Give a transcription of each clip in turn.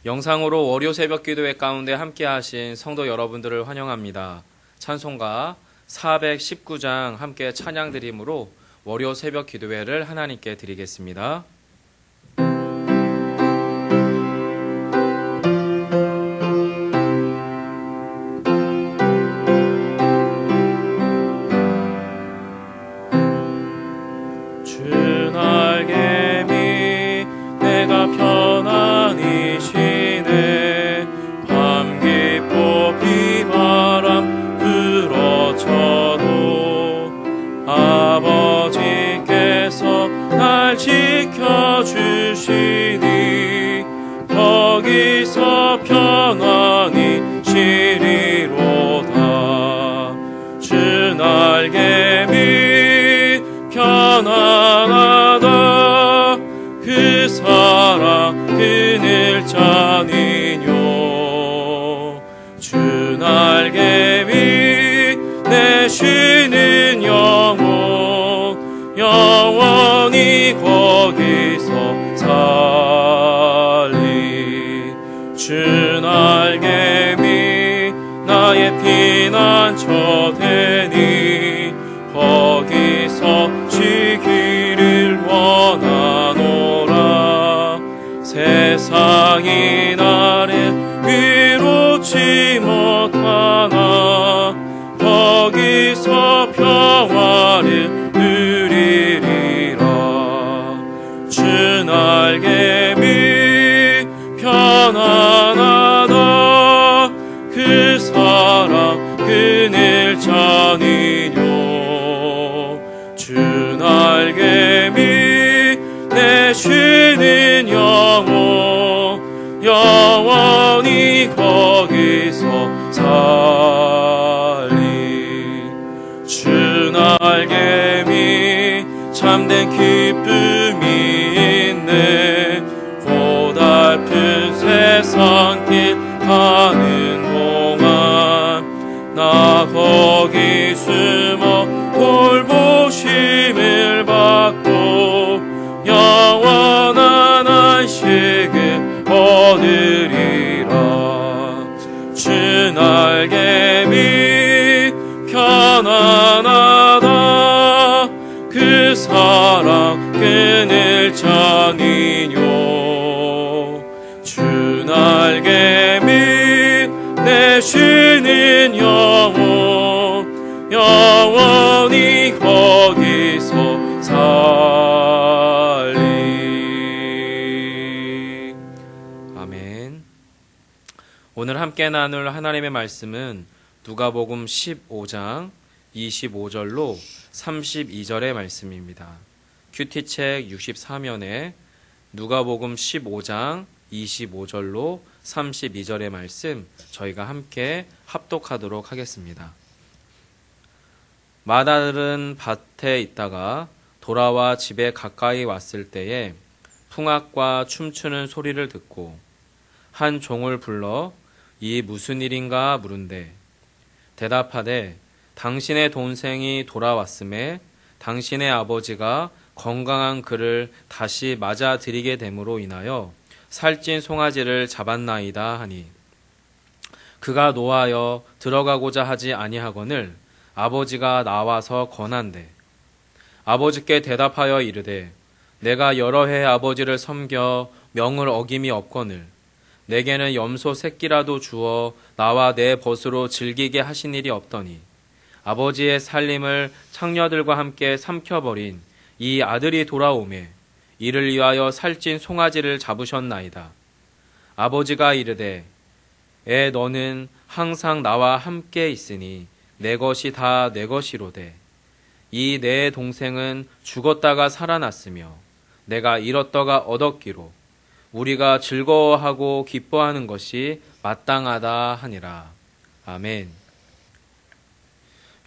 영상으로 월요 새벽 기도회 가운데 함께 하신 성도 여러분들을 환영합니다. 찬송가 419장 함께 찬양 드림으로 월요 새벽 기도회를 하나님께 드리겠습니다. 지켜주시니 거기서 평안히 쉬리로다. 주 날개미 편안하다. 그 사랑 그늘 자니뇨. 주 날개미 내 쉬는 영혼 영원히 거기서 살리. 주 날개미 나의 피난처 되니 거기서 쉬기를 원하노라. 세상이 나를 위로치 못하나 거기서 평화를 주 날개미 편안하다. 그 사랑 그늘 자니뇨. 주 날개미 내 쉬는 영혼 영원히 거기서 살리. 주 날개미 참된 기쁨이 고달픈 세상 길 가는 동안 나 거기 숨어 돌보심을 받고 영원한 안식을 얻으리라. 주 날개미 편안하다. 그 사랑 그늘 자니뇨. 주 날개미 내 쉬는 영혼 영원히 거기서 살리. 아멘. 오늘 함께 나눌 하나님의 말씀은 누가복음 15장 25절로 32절의 말씀입니다. 큐티책 64면에 누가복음 15장 25절로 32절의 말씀 저희가 함께 합독하도록 하겠습니다. 마다들은 밭에 있다가 돌아와 집에 가까이 왔을 때에 풍악과 춤추는 소리를 듣고 한 종을 불러 이 무슨 일인가 물은데 대답하되 당신의 동생이 돌아왔음에 당신의 아버지가 건강한 그를 다시 맞아들이게 됨으로 인하여 살찐 송아지를 잡았나이다 하니 그가 노하여 들어가고자 하지 아니하거늘 아버지가 나와서 권한대. 아버지께 대답하여 이르되 내가 여러 해 아버지를 섬겨 명을 어김이 없거늘 내게는 염소 새끼라도 주어 나와 내 벗으로 즐기게 하신 일이 없더니 아버지의 살림을 창녀들과 함께 삼켜버린 이 아들이 돌아오매 이를 위하여 살찐 송아지를 잡으셨나이다. 아버지가 이르되 애 너는 항상 나와 함께 있으니 내 것이 다 내 것이로되 이 내 동생은 죽었다가 살아났으며 내가 잃었다가 얻었기로 우리가 즐거워하고 기뻐하는 것이 마땅하다 하니라. 아멘.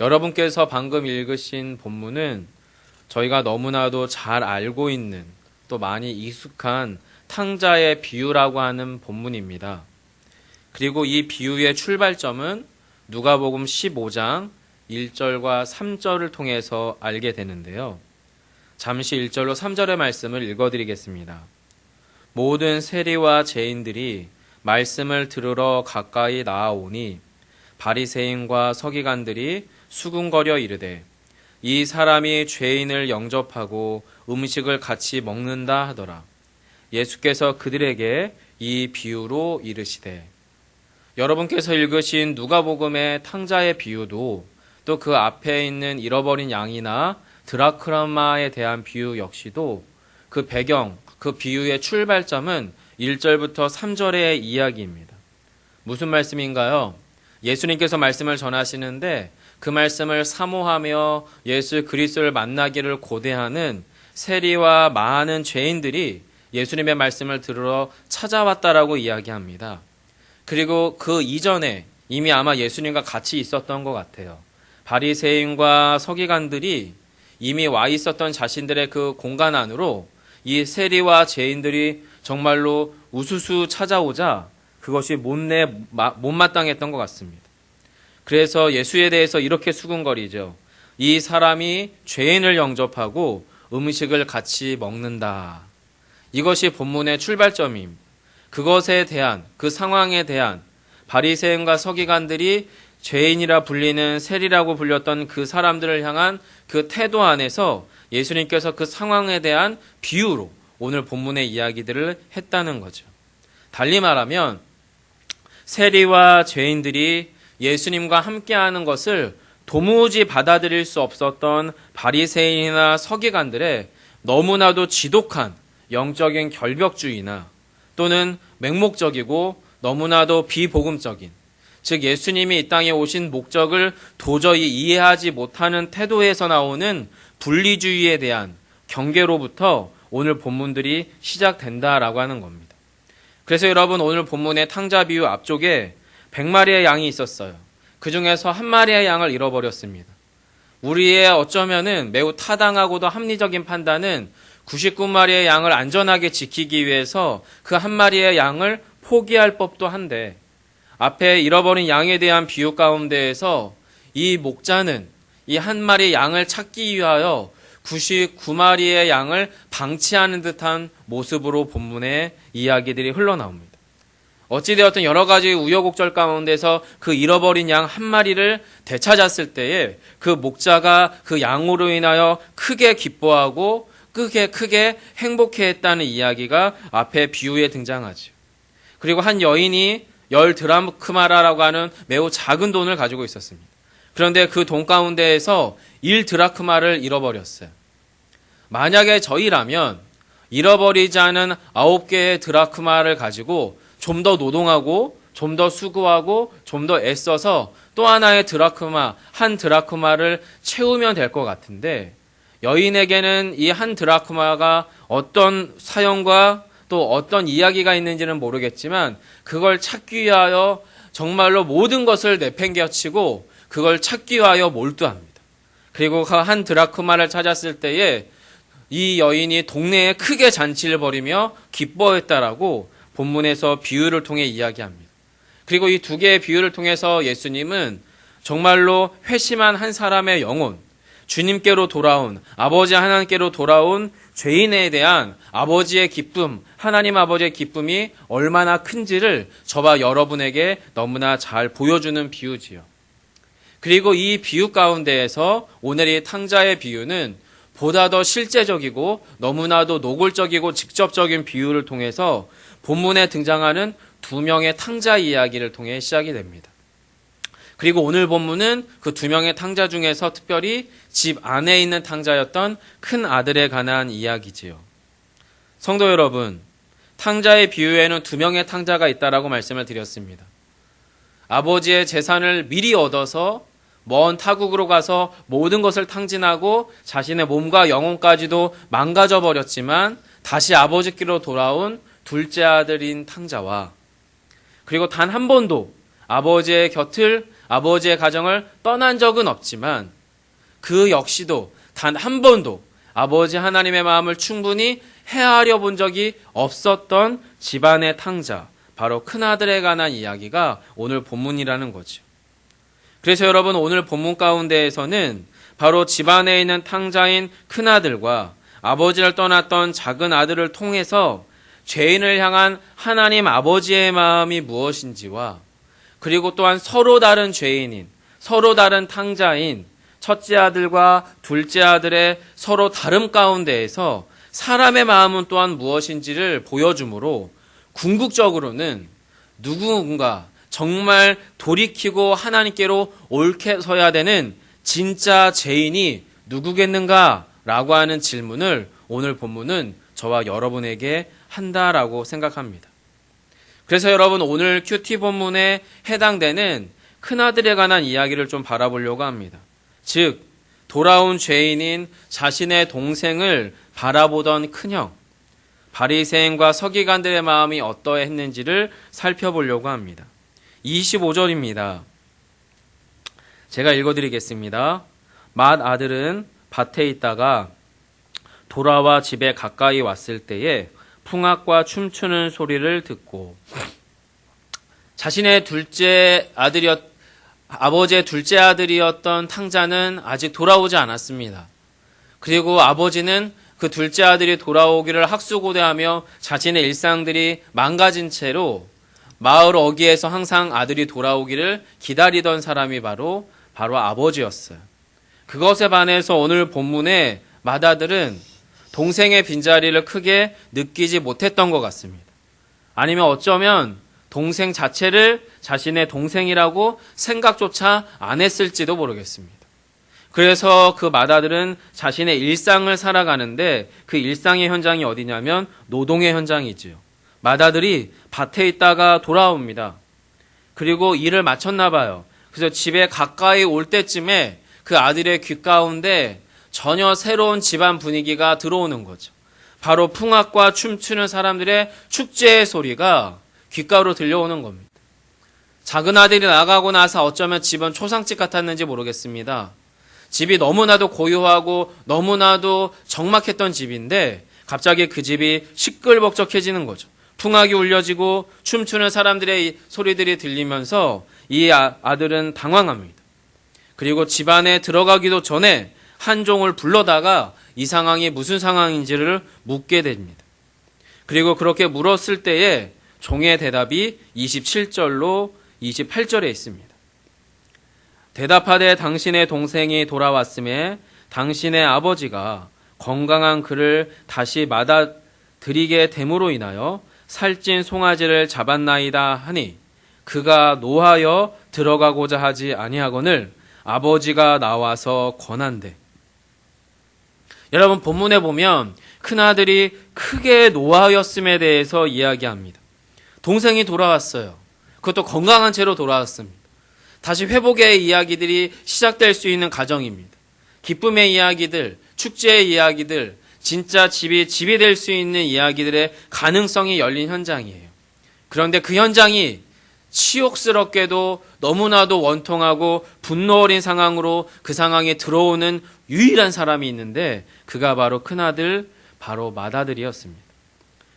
여러분께서 방금 읽으신 본문은 저희가 너무나도 잘 알고 있는 또 많이 익숙한 탕자의 비유라고 하는 본문입니다. 그리고 이 비유의 출발점은 누가복음 15장 1절과 3절을 통해서 알게 되는데요. 잠시 1절로 3절의 말씀을 읽어드리겠습니다. 모든 세리와 죄인들이 말씀을 들으러 가까이 나아오니 바리새인과 서기관들이 수군거려 이르되 이 사람이 죄인을 영접하고 음식을 같이 먹는다 하더라. 예수께서 그들에게 이 비유로 이르시되, 여러분께서 읽으신 누가복음의 탕자의 비유도 또 그 앞에 있는 잃어버린 양이나 드라크마에 대한 비유 역시도 그 배경, 그 비유의 출발점은 1절부터 3절의 이야기입니다. 무슨 말씀인가요? 예수님께서 말씀을 전하시는데 그 말씀을 사모하며 예수 그리스도를 만나기를 고대하는 세리와 많은 죄인들이 예수님의 말씀을 들으러 찾아왔다라고 이야기합니다. 그리고 그 이전에 이미 아마 예수님과 같이 있었던 것 같아요. 바리새인과 서기관들이 이미 와 있었던 자신들의 그 공간 안으로 이 세리와 죄인들이 정말로 우수수 찾아오자 그것이 못마땅했던 것 같습니다. 그래서 예수에 대해서 이렇게 수군거리죠. 이 사람이 죄인을 영접하고 음식을 같이 먹는다. 이것이 본문의 출발점입니다. 그것에 대한, 그 상황에 대한 바리새인과 서기관들이 죄인이라 불리는 세리라고 불렸던 그 사람들을 향한 그 태도 안에서 예수님께서 그 상황에 대한 비유로 오늘 본문의 이야기들을 했다는 거죠. 달리 말하면 세리와 죄인들이 예수님과 함께하는 것을 도무지 받아들일 수 없었던 바리새인이나 서기관들의 너무나도 지독한 영적인 결벽주의나 또는 맹목적이고 너무나도 비복음적인, 즉 예수님이 이 땅에 오신 목적을 도저히 이해하지 못하는 태도에서 나오는 분리주의에 대한 경계로부터 오늘 본문들이 시작된다라고 하는 겁니다. 그래서 여러분, 오늘 본문의 탕자 비유 앞쪽에 100마리의 양이 있었어요. 그 중에서 한 마리의 양을 잃어버렸습니다. 우리의 어쩌면은 매우 타당하고도 합리적인 판단은 99마리의 양을 안전하게 지키기 위해서 그 한 마리의 양을 포기할 법도 한데, 앞에 잃어버린 양에 대한 비유 가운데에서 이 목자는 이 한 마리 양을 찾기 위하여 99마리의 양을 방치하는 듯한 모습으로 본문의 이야기들이 흘러나옵니다. 어찌되었든 여러 가지 우여곡절 가운데서 그 잃어버린 양 한 마리를 되찾았을 때에 그 목자가 그 양으로 인하여 크게 기뻐하고 크게 행복해했다는 이야기가 앞에 비유에 등장하죠. 그리고 한 여인이 10드라크마라고 하는 매우 작은 돈을 가지고 있었습니다. 그런데 그 돈 가운데에서 1드라크마를 잃어버렸어요. 만약에 저희라면 잃어버리지 않은 9개의 드라크마를 가지고 좀 더 노동하고 좀 더 수고하고 좀 더 애써서 또 하나의 드라크마, 한 드라크마를 채우면 될 것 같은데, 여인에게는 이 한 드라크마가 어떤 사연과 또 어떤 이야기가 있는지는 모르겠지만 그걸 찾기 위하여 정말로 모든 것을 내팽개치고 그걸 찾기 위하여 몰두합니다. 그리고 그 한 드라크마를 찾았을 때에 이 여인이 동네에 크게 잔치를 벌이며 기뻐했다라고 본문에서 비유를 통해 이야기합니다. 그리고 이 두 개의 비유를 통해서 예수님은 정말로 회심한 한 사람의 영혼, 주님께로 돌아온, 아버지 하나님께로 돌아온 죄인에 대한 아버지의 기쁨, 하나님 아버지의 기쁨이 얼마나 큰지를 저와 여러분에게 너무나 잘 보여주는 비유지요. 그리고 이 비유 가운데에서 오늘 이 탕자의 비유는 보다 더 실제적이고 너무나도 노골적이고 직접적인 비유를 통해서 본문에 등장하는 두 명의 탕자 이야기를 통해 시작이 됩니다. 그리고 오늘 본문은 그 두 명의 탕자 중에서 특별히 집 안에 있는 탕자였던 큰 아들에 관한 이야기지요. 성도 여러분, 탕자의 비유에는 두 명의 탕자가 있다라고 말씀을 드렸습니다. 아버지의 재산을 미리 얻어서 먼 타국으로 가서 모든 것을 탕진하고 자신의 몸과 영혼까지도 망가져 버렸지만 다시 아버지께로 돌아온 둘째 아들인 탕자와, 그리고 단 한 번도 아버지의 곁을, 아버지의 가정을 떠난 적은 없지만 그 역시도 단 한 번도 아버지 하나님의 마음을 충분히 헤아려 본 적이 없었던 집안의 탕자, 바로 큰아들에 관한 이야기가 오늘 본문이라는 거죠. 그래서 여러분, 오늘 본문 가운데에서는 바로 집안에 있는 탕자인 큰아들과 아버지를 떠났던 작은 아들을 통해서 죄인을 향한 하나님 아버지의 마음이 무엇인지와 그리고 또한 서로 다른 죄인인, 서로 다른 탕자인 첫째 아들과 둘째 아들의 서로 다름 가운데에서 사람의 마음은 또한 무엇인지를 보여주므로 궁극적으로는 누군가 정말 돌이키고 하나님께로 옳게 서야 되는 진짜 죄인이 누구겠는가라고 하는 질문을 오늘 본문은 저와 여러분에게 한다라고 생각합니다. 그래서 여러분 오늘 큐티 본문에 해당되는 큰아들에 관한 이야기를 좀 바라보려고 합니다. 즉 돌아온 죄인인 자신의 동생을 바라보던 큰형, 바리새인과 서기관들의 마음이 어떠했는지를 살펴보려고 합니다. 25절입니다. 제가 읽어드리겠습니다. 맏 아들은 밭에 있다가 돌아와 집에 가까이 왔을 때에 풍악과 춤추는 소리를 듣고 자신의 아버지의 둘째 아들이었던 탕자는 아직 돌아오지 않았습니다. 그리고 아버지는 그 둘째 아들이 돌아오기를 학수고대하며 자신의 일상들이 망가진 채로 마을 어귀에서 항상 아들이 돌아오기를 기다리던 사람이 바로 아버지였어요. 그것에 반해서 오늘 본문의 맏아들은 동생의 빈자리를 크게 느끼지 못했던 것 같습니다. 아니면 어쩌면 동생 자체를 자신의 동생이라고 생각조차 안 했을지도 모르겠습니다. 그래서 그 맏아들은 자신의 일상을 살아가는데 그 일상의 현장이 어디냐면 노동의 현장이지요. 맏아들이 밭에 있다가 돌아옵니다. 그리고 일을 마쳤나 봐요. 그래서 집에 가까이 올 때쯤에 그 아들의 귀 가운데 전혀 새로운 집안 분위기가 들어오는 거죠. 바로 풍악과 춤추는 사람들의 축제의 소리가 귓가로 들려오는 겁니다. 작은 아들이 나가고 나서 어쩌면 집은 초상집 같았는지 모르겠습니다. 집이 너무나도 고요하고 너무나도 적막했던 집인데 갑자기 그 집이 시끌벅적해지는 거죠. 풍악이 울려지고 춤추는 사람들의 소리들이 들리면서 이 아들은 당황합니다. 그리고 집 안에 들어가기도 전에 한 종을 불러다가 이 상황이 무슨 상황인지를 묻게 됩니다. 그리고 그렇게 물었을 때에 종의 대답이 27절로 28절에 있습니다. 대답하되 당신의 동생이 돌아왔음에 당신의 아버지가 건강한 그를 다시 맞아들이게 됨으로 인하여 살찐 송아지를 잡았나이다 하니 그가 노하여 들어가고자 하지 아니하거늘 아버지가 나와서 권한대. 여러분 본문에 보면 큰아들이 크게 노하였음에 대해서 이야기합니다. 동생이 돌아왔어요. 그것도 건강한 채로 돌아왔습니다. 다시 회복의 이야기들이 시작될 수 있는 가정입니다. 기쁨의 이야기들, 축제의 이야기들, 진짜 집이 될 수 있는 이야기들의 가능성이 열린 현장이에요. 그런데 그 현장이 치욕스럽게도 너무나도 원통하고 분노 어린 상황으로 그 상황에 들어오는 유일한 사람이 있는데 그가 바로 큰아들, 바로 맏아들이었습니다.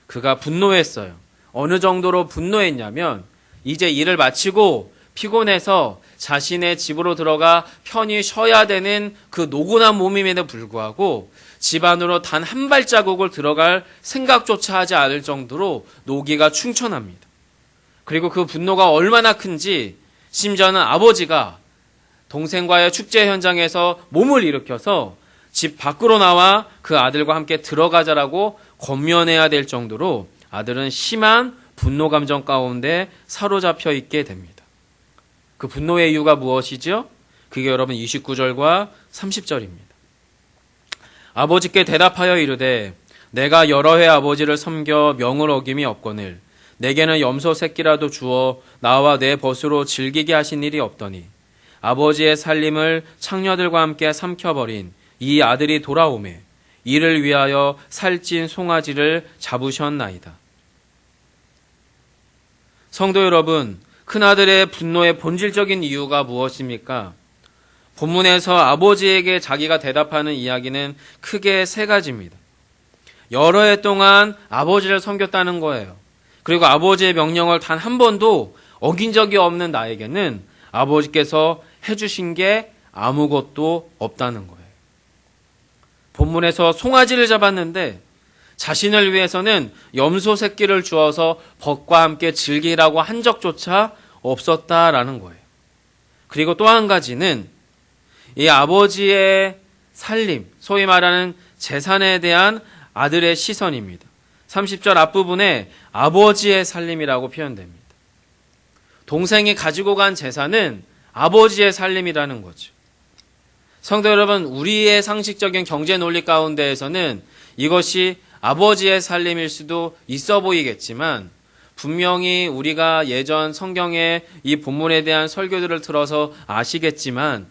그가 분노했어요. 어느 정도로 분노했냐면 이제 일을 마치고 피곤해서 자신의 집으로 들어가 편히 쉬어야 되는 그 노곤한 몸임에도 불구하고 집 안으로 단 한 발자국을 들어갈 생각조차 하지 않을 정도로 노기가 충천합니다. 그리고 그 분노가 얼마나 큰지 심지어는 아버지가 동생과의 축제 현장에서 몸을 일으켜서 집 밖으로 나와 그 아들과 함께 들어가자라고 권면해야 될 정도로 아들은 심한 분노 감정 가운데 사로잡혀 있게 됩니다. 그 분노의 이유가 무엇이죠? 그게 여러분 29절과 30절입니다. 아버지께 대답하여 이르되 내가 여러 해 아버지를 섬겨 명을 어김이 없거늘 내게는 염소 새끼라도 주어 나와 내 벗으로 즐기게 하신 일이 없더니 아버지의 살림을 창녀들과 함께 삼켜버린 이 아들이 돌아오매 이를 위하여 살찐 송아지를 잡으셨나이다. 성도 여러분, 큰아들의 분노의 본질적인 이유가 무엇입니까? 본문에서 아버지에게 자기가 대답하는 이야기는 크게 세 가지입니다. 여러 해 동안 아버지를 섬겼다는 거예요. 그리고 아버지의 명령을 단 한 번도 어긴 적이 없는 나에게는 아버지께서 해주신 게 아무것도 없다는 거예요. 본문에서 송아지를 잡았는데 자신을 위해서는 염소 새끼를 주어서 벗과 함께 즐기라고 한 적조차 없었다라는 거예요. 그리고 또 한 가지는 이 아버지의 살림, 소위 말하는 재산에 대한 아들의 시선입니다. 30절 앞부분에 아버지의 살림이라고 표현됩니다. 동생이 가지고 간 재산은 아버지의 살림이라는 거죠. 성도 여러분, 우리의 상식적인 경제 논리 가운데에서는 이것이 아버지의 살림일 수도 있어 보이겠지만 분명히 우리가 예전 성경의 이 본문에 대한 설교들을 들어서 아시겠지만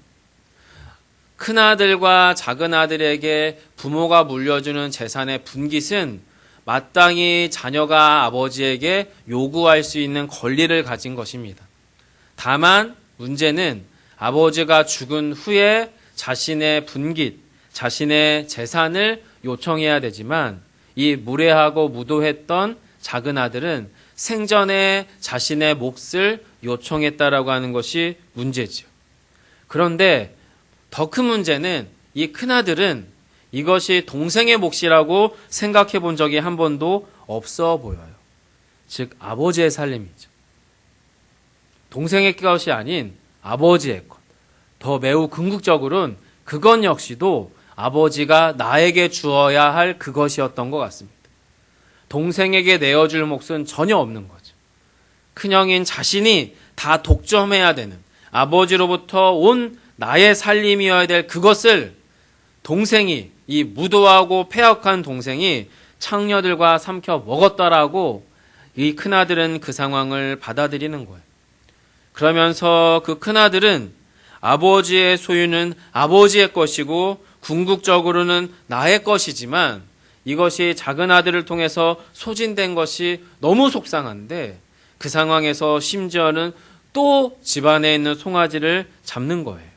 큰아들과 작은아들에게 부모가 물려주는 재산의 분깃은 마땅히 자녀가 아버지에게 요구할 수 있는 권리를 가진 것입니다. 다만 문제는 아버지가 죽은 후에 자신의 분깃, 자신의 재산을 요청해야 되지만 이 무례하고 무도했던 작은아들은 생전에 자신의 몫을 요청했다라고 하는 것이 문제죠. 그런데 더 큰 문제는 이 큰아들은 이것이 동생의 몫이라고 생각해 본 적이 한 번도 없어 보여요. 즉 아버지의 살림이죠. 동생의 것이 아닌 아버지의 것. 더 매우 궁극적으로는 그건 역시도 아버지가 나에게 주어야 할 그것이었던 것 같습니다. 동생에게 내어줄 몫은 전혀 없는 거죠. 큰형인 자신이 다 독점해야 되는 아버지로부터 온 나의 살림이어야 될 그것을 동생이, 이 무도하고 패역한 동생이 창녀들과 삼켜 먹었다라고 이 큰아들은 그 상황을 받아들이는 거예요. 그러면서 그 큰아들은 아버지의 소유는 아버지의 것이고 궁극적으로는 나의 것이지만 이것이 작은아들을 통해서 소진된 것이 너무 속상한데 그 상황에서 심지어는 또 집안에 있는 송아지를 잡는 거예요.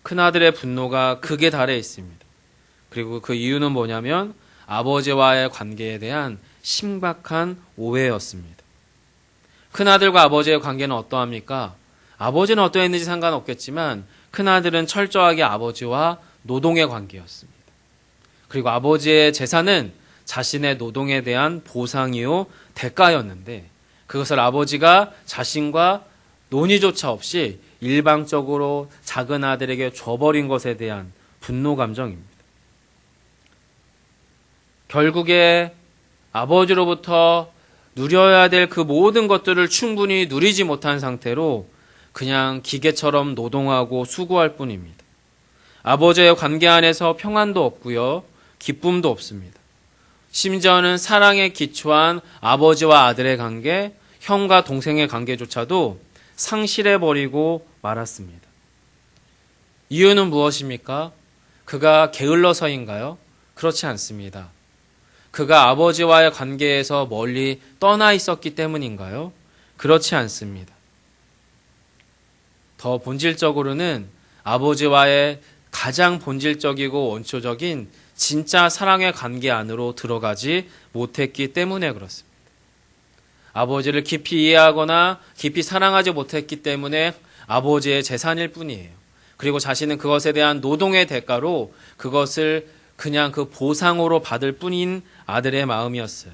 큰아들의 분노가 극에 달해 있습니다. 그리고 그 이유는 뭐냐면 아버지와의 관계에 대한 심각한 오해였습니다. 큰아들과 아버지의 관계는 어떠합니까? 아버지는 어떠했는지 상관없겠지만 큰아들은 철저하게 아버지와 노동의 관계였습니다. 그리고 아버지의 재산은 자신의 노동에 대한 보상이요 대가였는데 그것을 아버지가 자신과 논의조차 없이 일방적으로 작은 아들에게 줘버린 것에 대한 분노 감정입니다. 결국에 아버지로부터 누려야 될 그 모든 것들을 충분히 누리지 못한 상태로 그냥 기계처럼 노동하고 수고할 뿐입니다. 아버지의 관계 안에서 평안도 없고요. 기쁨도 없습니다. 심지어는 사랑에 기초한 아버지와 아들의 관계, 형과 동생의 관계조차도 상실해버리고 말았습니다. 이유는 무엇입니까? 그가 게을러서인가요? 그렇지 않습니다. 그가 아버지와의 관계에서 멀리 떠나 있었기 때문인가요? 그렇지 않습니다. 더 본질적으로는 아버지와의 가장 본질적이고 원초적인 진짜 사랑의 관계 안으로 들어가지 못했기 때문에 그렇습니다. 아버지를 깊이 이해하거나 깊이 사랑하지 못했기 때문에 아버지의 재산일 뿐이에요. 그리고 자신은 그것에 대한 노동의 대가로 그것을 그냥 그 보상으로 받을 뿐인 아들의 마음이었어요.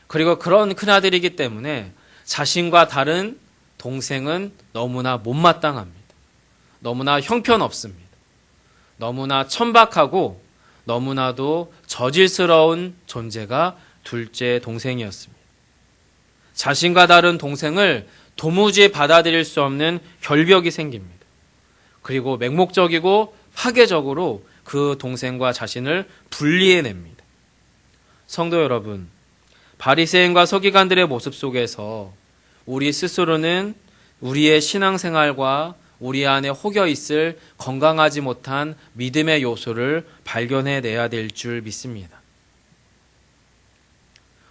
그리고 그런 큰아들이기 때문에 자신과 다른 동생은 너무나 못마땅합니다. 너무나 형편없습니다. 너무나 천박하고 너무나도 저질스러운 존재가 둘째 동생이었습니다. 자신과 다른 동생을 도무지 받아들일 수 없는 결벽이 생깁니다. 그리고 맹목적이고 파괴적으로 그 동생과 자신을 분리해냅니다. 성도 여러분, 바리새인과 서기관들의 모습 속에서 우리 스스로는 우리의 신앙생활과 우리 안에 혹여 있을 건강하지 못한 믿음의 요소를 발견해내야 될 줄 믿습니다.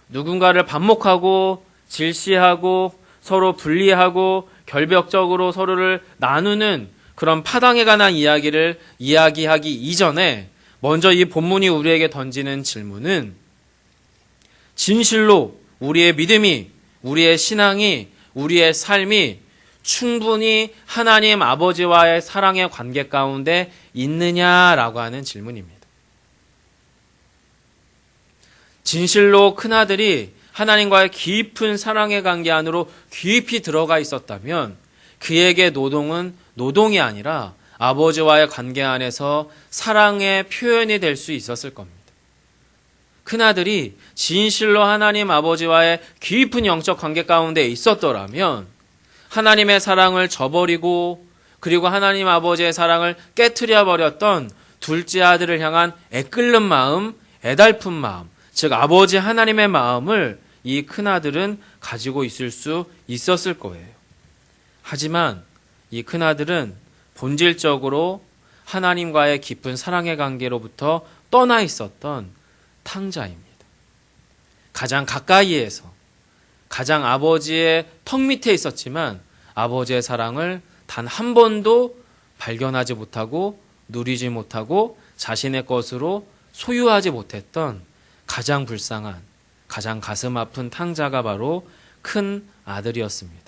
누군가를 반목하고 질시하고 서로 분리하고 결벽적으로 서로를 나누는 그런 파당에 관한 이야기를 이야기하기 이전에 먼저 이 본문이 우리에게 던지는 질문은 진실로 우리의 믿음이, 우리의 신앙이, 우리의 삶이 충분히 하나님 아버지와의 사랑의 관계 가운데 있느냐라고 하는 질문입니다. 진실로 큰아들이 하나님과의 깊은 사랑의 관계 안으로 깊이 들어가 있었다면 그에게 노동은 노동이 아니라 아버지와의 관계 안에서 사랑의 표현이 될 수 있었을 겁니다. 큰아들이 진실로 하나님 아버지와의 깊은 영적 관계 가운데 있었더라면 하나님의 사랑을 저버리고 그리고 하나님 아버지의 사랑을 깨트려 버렸던 둘째 아들을 향한 애끓는 마음, 애달픈 마음, 즉 아버지 하나님의 마음을 이 큰아들은 가지고 있을 수 있었을 거예요. 하지만 이 큰아들은 본질적으로 하나님과의 깊은 사랑의 관계로부터 떠나 있었던 탕자입니다. 가장 가까이에서 가장 아버지의 턱 밑에 있었지만 아버지의 사랑을 단 한 번도 발견하지 못하고 누리지 못하고 자신의 것으로 소유하지 못했던 가장 불쌍한, 가장 가슴 아픈 탕자가 바로 큰 아들이었습니다.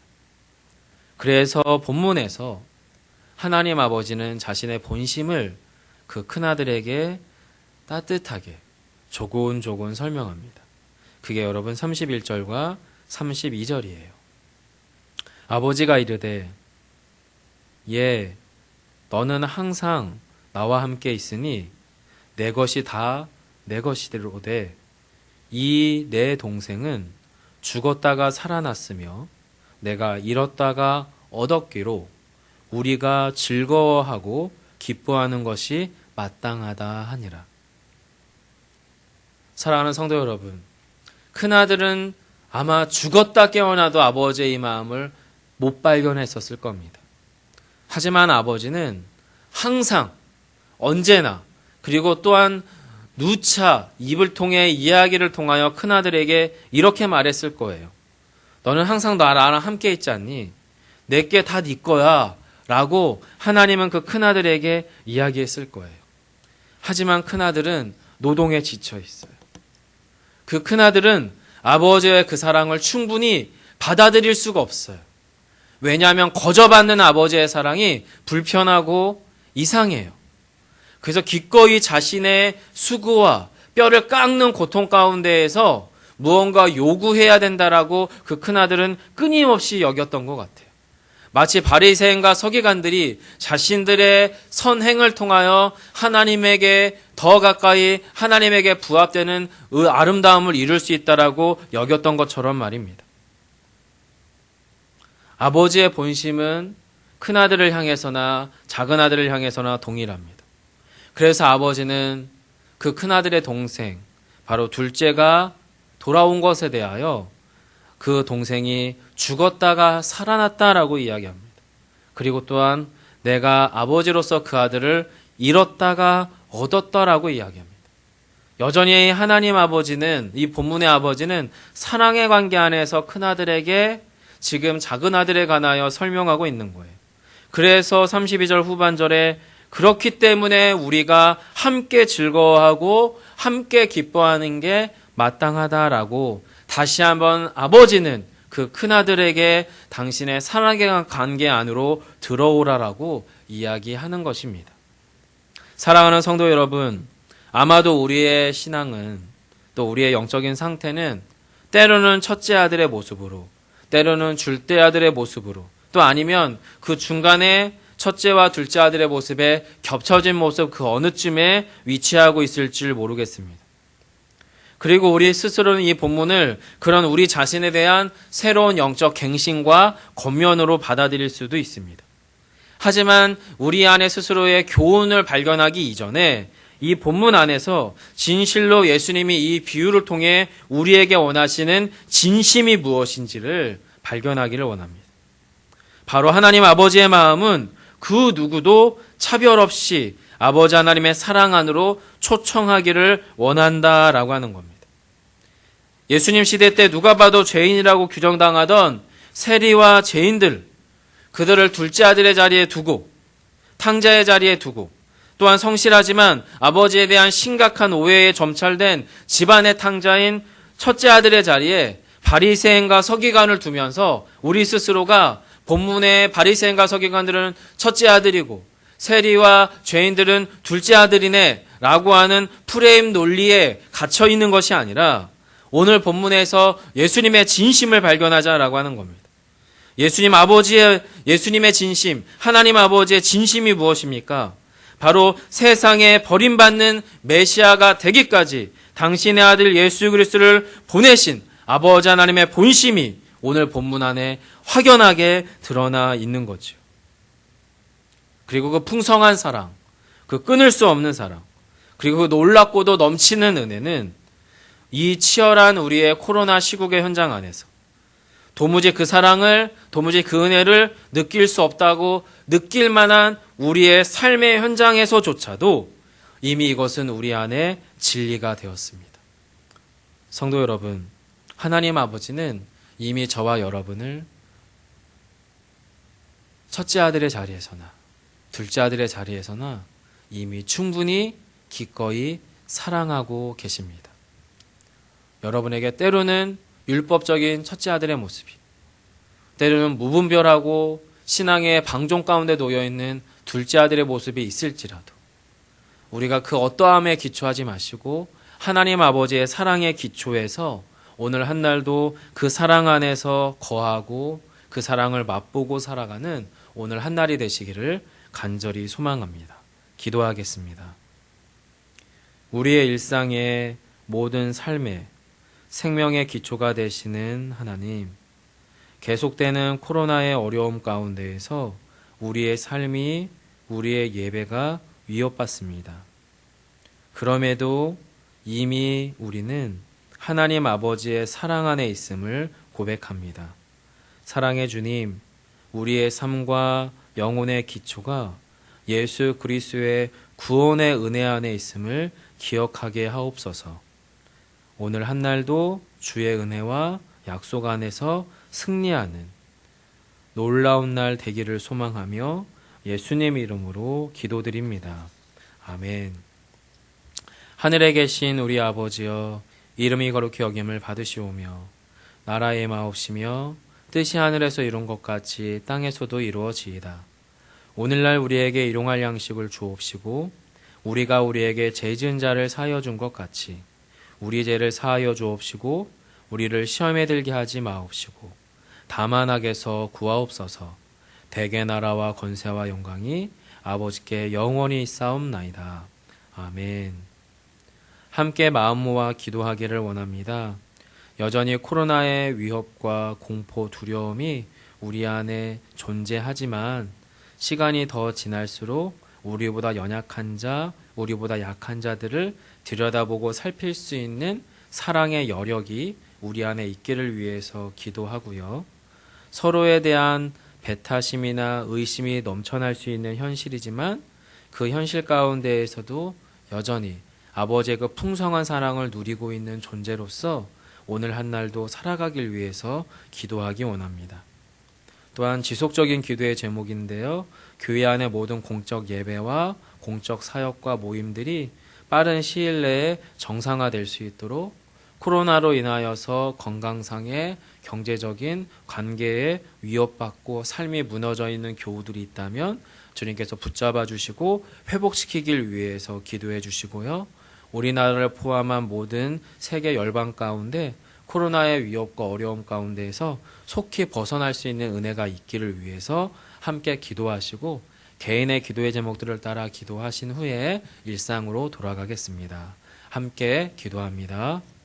그래서 본문에서 하나님 아버지는 자신의 본심을 그 큰아들에게 따뜻하게 조곤조곤 설명합니다. 그게 여러분 31절과 32절이에요. 아버지가 이르되 예, 너는 항상 나와 함께 있으니 내 것이 다 내 것이로되 이 내 동생은 죽었다가 살아났으며 내가 잃었다가 얻었기로 우리가 즐거워하고 기뻐하는 것이 마땅하다 하니라. 사랑하는 성도 여러분, 큰아들은 아마 죽었다 깨어나도 아버지의 이 마음을 못 발견했었을 겁니다. 하지만 아버지는 항상 언제나 그리고 또한 누차 입을 통해 이야기를 통하여 큰아들에게 이렇게 말했을 거예요. 너는 항상 나랑 함께 있지 않니? 내게 다 네 거야 라고 하나님은 그 큰아들에게 이야기했을 거예요. 하지만 큰아들은 노동에 지쳐 있어요. 그 큰아들은 아버지의 그 사랑을 충분히 받아들일 수가 없어요. 왜냐하면 거저받는 아버지의 사랑이 불편하고 이상해요. 그래서 기꺼이 자신의 수고와 뼈를 깎는 고통 가운데에서 무언가 요구해야 된다라고 그 큰아들은 끊임없이 여겼던 것 같아요. 마치 바리새인과 서기관들이 자신들의 선행을 통하여 하나님에게 더 가까이 하나님에게 부합되는 아름다움을 이룰 수 있다라고 여겼던 것처럼 말입니다. 아버지의 본심은 큰아들을 향해서나 작은아들을 향해서나 동일합니다. 그래서 아버지는 그 큰아들의 동생, 바로 둘째가 돌아온 것에 대하여 그 동생이 죽었다가 살아났다라고 이야기합니다. 그리고 또한 내가 아버지로서 그 아들을 잃었다가 얻었다라고 이야기합니다. 여전히 하나님 아버지는, 이 본문의 아버지는 사랑의 관계 안에서 큰아들에게 지금 작은아들에 관하여 설명하고 있는 거예요. 그래서 32절 후반절에 그렇기 때문에 우리가 함께 즐거워하고 함께 기뻐하는 게 마땅하다라고 다시 한번 아버지는 그 큰아들에게 당신의 사랑의 관계 안으로 들어오라라고 이야기하는 것입니다. 사랑하는 성도 여러분, 아마도 우리의 신앙은 또 우리의 영적인 상태는 때로는 첫째 아들의 모습으로, 때로는 둘째 아들의 모습으로, 또 아니면 그 중간에 첫째와 둘째 아들의 모습에 겹쳐진 모습 그 어느 쯤에 위치하고 있을지 모르겠습니다. 그리고 우리 스스로는 이 본문을 그런 우리 자신에 대한 새로운 영적 갱신과 권면으로 받아들일 수도 있습니다. 하지만 우리 안에 스스로의 교훈을 발견하기 이전에 이 본문 안에서 진실로 예수님이 이 비유를 통해 우리에게 원하시는 진심이 무엇인지를 발견하기를 원합니다. 바로 하나님 아버지의 마음은 그 누구도 차별 없이 아버지 하나님의 사랑 안으로 초청하기를 원한다라고 하는 겁니다. 예수님 시대 때 누가 봐도 죄인이라고 규정당하던 세리와 죄인들, 그들을 둘째 아들의 자리에 두고 탕자의 자리에 두고 또한 성실하지만 아버지에 대한 심각한 오해에 점철된 집안의 탕자인 첫째 아들의 자리에 바리새인과 서기관을 두면서 우리 스스로가 본문의 바리새인과 서기관들은 첫째 아들이고 세리와 죄인들은 둘째 아들이네 라고 하는 프레임 논리에 갇혀 있는 것이 아니라 오늘 본문에서 예수님의 진심을 발견하자라고 하는 겁니다. 예수님의 진심, 하나님 아버지의 진심이 무엇입니까? 바로 세상에 버림받는 메시아가 되기까지 당신의 아들 예수 그리스도를 보내신 아버지 하나님의 본심이 오늘 본문 안에 확연하게 드러나 있는 거죠. 그리고 그 풍성한 사랑, 그 끊을 수 없는 사랑, 그리고 그 놀랍고도 넘치는 은혜는 이 치열한 우리의 코로나 시국의 현장 안에서 도무지 그 사랑을, 도무지 그 은혜를 느낄 수 없다고 느낄 만한 우리의 삶의 현장에서조차도 이미 이것은 우리 안에 진리가 되었습니다. 성도 여러분, 하나님 아버지는 이미 저와 여러분을 첫째 아들의 자리에서나 둘째 아들의 자리에서나 이미 충분히 기꺼이 사랑하고 계십니다. 여러분에게 때로는 율법적인 첫째 아들의 모습이, 때로는 무분별하고 신앙의 방종 가운데 놓여있는 둘째 아들의 모습이 있을지라도 우리가 그 어떠함에 기초하지 마시고 하나님 아버지의 사랑의 기초에서 오늘 한날도 그 사랑 안에서 거하고 그 사랑을 맛보고 살아가는 오늘 한날이 되시기를 간절히 소망합니다. 기도하겠습니다. 우리의 일상의 모든 삶에 생명의 기초가 되시는 하나님, 계속되는 코로나의 어려움 가운데에서 우리의 삶이, 우리의 예배가 위협받습니다. 그럼에도 이미 우리는 하나님 아버지의 사랑 안에 있음을 고백합니다. 사랑의 주님, 우리의 삶과 영혼의 기초가 예수 그리스도의 구원의 은혜 안에 있음을 기억하게 하옵소서. 오늘 한날도 주의 은혜와 약속 안에서 승리하는 놀라운 날 되기를 소망하며 예수님 이름으로 기도드립니다. 아멘. 하늘에 계신 우리 아버지여, 이름이 거룩히 여김을 받으시오며 나라의 마옵시며 뜻이 하늘에서 이룬 것 같이 땅에서도 이루어지이다. 오늘날 우리에게 일용할 양식을 주옵시고 우리가 우리에게 죄 지은 자를 사하여 준 것 같이 우리 죄를 사하여 주옵시고 우리를 시험에 들게 하지 마옵시고 다만 악에서 구하옵소서. 대개 나라와 권세와 영광이 아버지께 영원히 있사옵나이다. 아멘. 함께 마음 모아 기도하기를 원합니다. 여전히 코로나의 위협과 공포, 두려움이 우리 안에 존재하지만 시간이 더 지날수록 우리보다 연약한 자, 우리보다 약한 자들을 들여다보고 살필 수 있는 사랑의 여력이 우리 안에 있기를 위해서 기도하고요. 서로에 대한 배타심이나 의심이 넘쳐날 수 있는 현실이지만 그 현실 가운데에서도 여전히 아버지의 그 풍성한 사랑을 누리고 있는 존재로서 오늘 한날도 살아가길 위해서 기도하기 원합니다. 또한 지속적인 기도의 제목인데요. 교회 안의 모든 공적 예배와 공적 사역과 모임들이 빠른 시일 내에 정상화될 수 있도록 코로나로 인하여서 건강상의 경제적인 관계에 위협받고 삶이 무너져 있는 교우들이 있다면 주님께서 붙잡아 주시고 회복시키길 위해서 기도해 주시고요. 우리나라를 포함한 모든 세계 열방 가운데 코로나의 위협과 어려움 가운데에서 속히 벗어날 수 있는 은혜가 있기를 위해서 함께 기도하시고 개인의 기도의 제목들을 따라 기도하신 후에 일상으로 돌아가겠습니다. 함께 기도합니다.